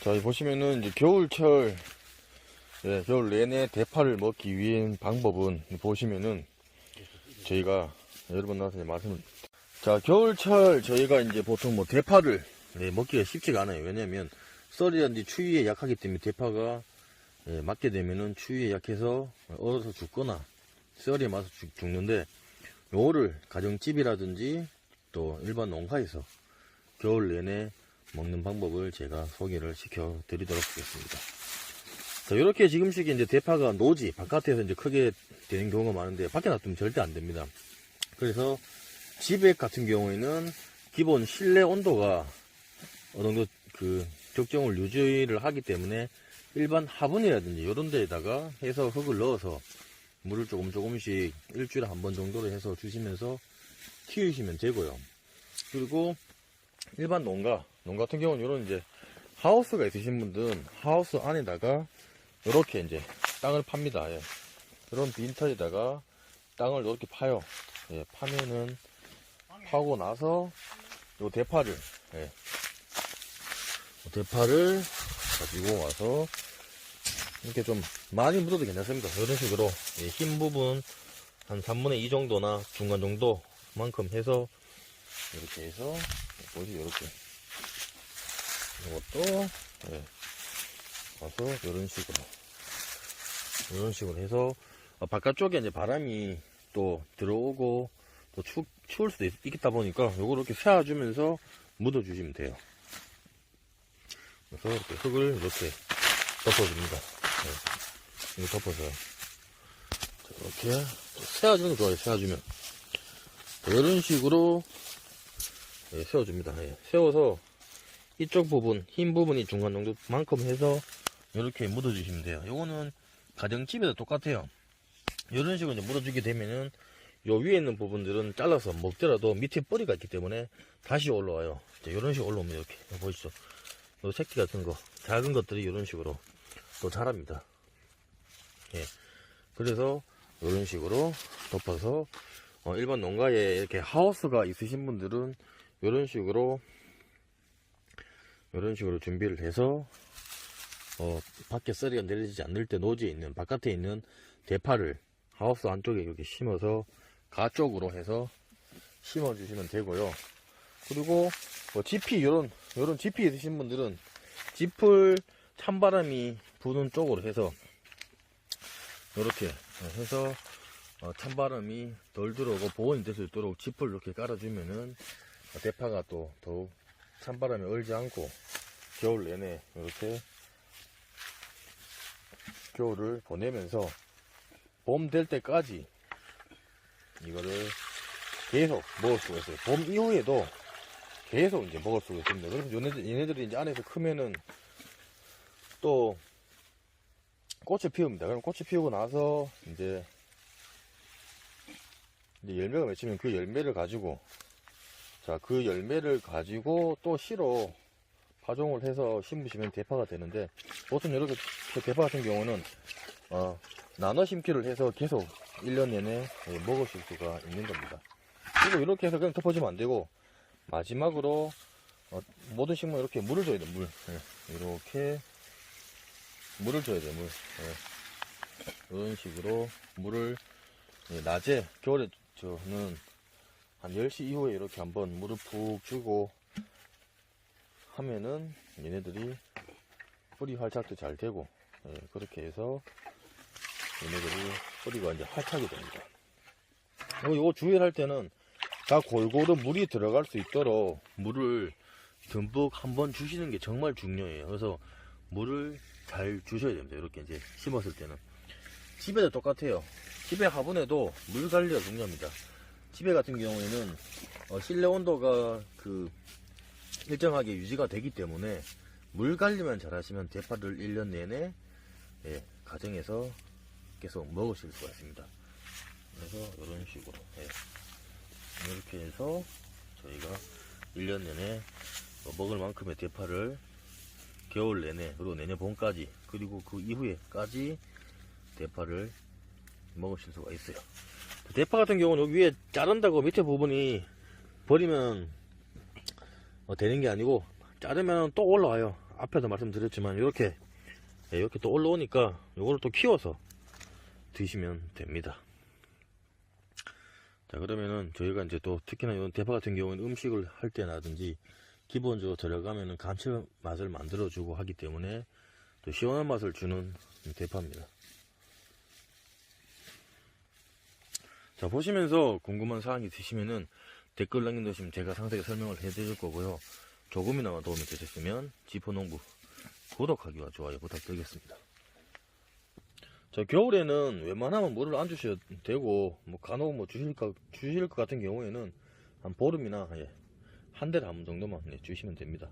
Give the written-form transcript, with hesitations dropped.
자, 보시면은 이제 겨울철, 겨울 내내 대파를 먹기 위한 방법은 보시면은 저희가 여러 번 나와서 말씀을. 자, 겨울철 저희가 이제 보통 뭐 대파를 먹기가 쉽지가 않아요. 왜냐면 썰이라든지 추위에 약하기 때문에 대파가 맞게 되면은 추위에 약해서 얼어서 죽거나 썰이 맞아서 죽는데, 요거를 가정집이라든지 또 일반 농가에서 겨울 내내 먹는 방법을 제가 소개를 시켜 드리도록 하겠습니다. 자, 요렇게 지금씩 이제 대파가 노지 바깥에서 이제 크게 되는 경우가 많은데 밖에 놔두면 절대 안 됩니다. 그래서 집액 같은 경우에는 기본 실내 온도가 어느 정도 그 적정을 유지를 하기 때문에 일반 화분이라든지 이런 데에다가 해서 흙을 넣어서 물을 조금씩 일주일에 한 번 정도로 해서 주시면서 키우시면 되고요. 그리고 일반 농가 같은 경우는 이런 이제 하우스가 있으신 분들은 하우스 안에다가 이렇게 이제 땅을 팝니다. 이런 빈털에다가 땅을 이렇게 파요. 파면은 파고 나서 요 대파를 가지고 와서 이렇게 좀 많이 묻어도 괜찮습니다. 이런 식으로 흰 부분 한 3분의 2 정도나 중간 정도만큼 해서 이렇게 해서 뭐지, 이렇게 이것도 와서 이런 식으로 해서 바깥쪽에 이제 바람이 또 들어오고 또 추울 수도 있겠다 보니까 요거 이렇게 세워주면서 묻어주시면 돼요. 그래서 이렇게 흙을 이렇게 덮어줍니다. 이거 덮어서 이렇게 세워주는 거 좋아요. 세워주면 이런 식으로 세워줍니다. 세워서 이쪽 부분, 흰 부분이 중간 정도만큼 해서 이렇게 묻어주시면 돼요. 요거는 가정집에도 똑같아요. 이런 식으로 이제 묻어주게 되면은 요 위에 있는 부분들은 잘라서 먹더라도 밑에 뿌리가 있기 때문에 다시 올라와요. 이런 식으로 올라오면 이렇게 보이시죠? 요 새끼 같은 거, 작은 것들이 이런 식으로 또 자랍니다. 그래서 이런 식으로 덮어서 일반 농가에 이렇게 하우스가 있으신 분들은 이런 식으로 준비를 해서 밖에 썰이가 내려지지 않을 때 노지에 있는 바깥에 있는 대파를 하우스 안쪽에 이렇게 심어서 가쪽으로 해서 심어 주시면 되고요. 그리고 지피 이런 지피 있으신 분들은 지풀 찬바람이 부는 쪽으로 해서 이렇게 해서 찬바람이 덜 들어오고 보온이 될 수 있도록 지풀 이렇게 깔아주면은 대파가 또 더욱 찬바람에 얼지 않고 겨울 내내 이렇게 겨울을 보내면서 봄 될 때까지 이거를 계속 먹을 수가 있어요. 봄 이후에도 계속 이제 먹을 수가 있습니다. 그래서 얘네들이 이제 안에서 크면은 또 꽃을 피웁니다. 그럼 꽃을 피우고 나서 이제 열매가 맺히면 그 열매를 가지고 또 씨로 파종을 해서 심으시면 대파가 되는데, 보통 이렇게 대파 같은 경우는 나눠 심기를 해서 계속 1년 내내 먹으실 수가 있는 겁니다. 그리고 이렇게 해서 그냥 덮어주면 안 되고, 마지막으로 모든 식물 이렇게 물을 줘야 돼요. 이렇게 물을 줘야 돼요. 이런 식으로 물을 낮에, 겨울에 저는 한 10시 이후에 이렇게 한번 물을 푹 주고 하면은 얘네들이 뿌리 활착도 잘 되고, 그렇게 해서 얘네들이 뿌리가 이제 활착이 됩니다. 요거 주의를 할 때는 다 골고루 물이 들어갈 수 있도록 물을 듬뿍 한번 주시는 게 정말 중요해요. 그래서 물을 잘 주셔야 됩니다. 이렇게 이제 심었을 때는. 집에도 똑같아요. 집에 화분에도 물 관리가 중요합니다. 집에 같은 경우에는 실내 온도가 일정하게 유지가 되기 때문에 물 관리만 잘 하시면 대파를 1년 내내 가정에서 계속 먹으실 수가 있습니다. 그래서 이런 식으로 이렇게 해서 저희가 1년 내내 먹을 만큼의 대파를 겨울 내내, 그리고 내년 봄까지, 그리고 그 이후에까지 대파를 먹으실 수가 있어요. 대파 같은 경우는 여기 위에 자른다고 밑에 부분이 버리면 되는 게 아니고, 자르면 또 올라와요. 앞에도 말씀드렸지만 이렇게 또 올라오니까 요거를 또 키워서 드시면 됩니다. 자, 그러면은 저희가 이제 또 특히나 이런 대파 같은 경우는 음식을 할 때라든지 기본적으로 들어가면은 감칠맛을 만들어주고 하기 때문에 또 시원한 맛을 주는 대파입니다. 자, 보시면서 궁금한 사항이 있으시면은 댓글 남겨주시면 제가 상세하게 설명을 해드릴 거고요. 조금이나마 도움이 되셨으면 지포농부 구독하기와 좋아요 부탁드리겠습니다. 자, 겨울에는 웬만하면 물을 안 주셔도 되고, 뭐 간혹 뭐 주실 것 같은 경우에는 한 보름이나 한 달에 한 번 정도만 주시면 됩니다.